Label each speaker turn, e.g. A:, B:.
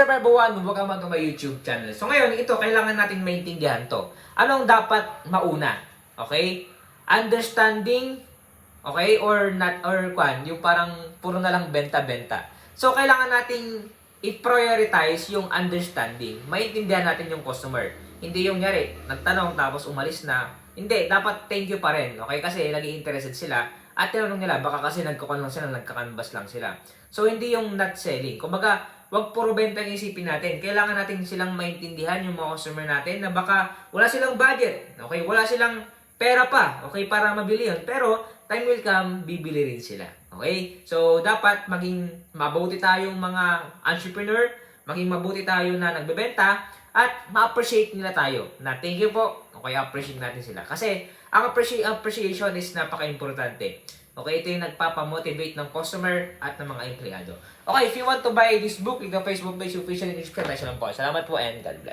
A: Everyone, welcome to my YouTube channel. So ngayon, ito, kailangan natin maintindihan to. Anong dapat mauna? Okay? Understanding, okay? Or not, or yung parang puro na lang benta-benta. So, kailangan nating i-prioritize yung understanding. Maintindihan natin yung customer. Hindi yung nyari, nagtanong tapos umalis na. Hindi, dapat thank you pa rin. Okay? Kasi naging interested sila. At tinanong nila, baka kasi nagkukuhan lang sila, nagkakanvas lang sila. So, hindi yung not selling. Kumbaga, wag puro benta ang isipin natin. Kailangan natin silang maintindihan yung mga customer natin na baka wala silang budget. Okay? Wala silang pera pa. Okay? Para mabili yun. Pero, time will come, bibili rin sila. Okay? So, dapat maging mabuti tayong mga entrepreneur, maging mabuti tayo na nagbebenta, at ma-appreciate nila tayo. Na thank you po. Okay, appreciate natin sila. Kasi, ang appreciation is napaka-importante. Okay, ito yung nagpapamotivate ng customer at ng mga empleyado. Okay, if you want to buy this book, click the Facebook page official in the description lang po. Salamat po and God bless.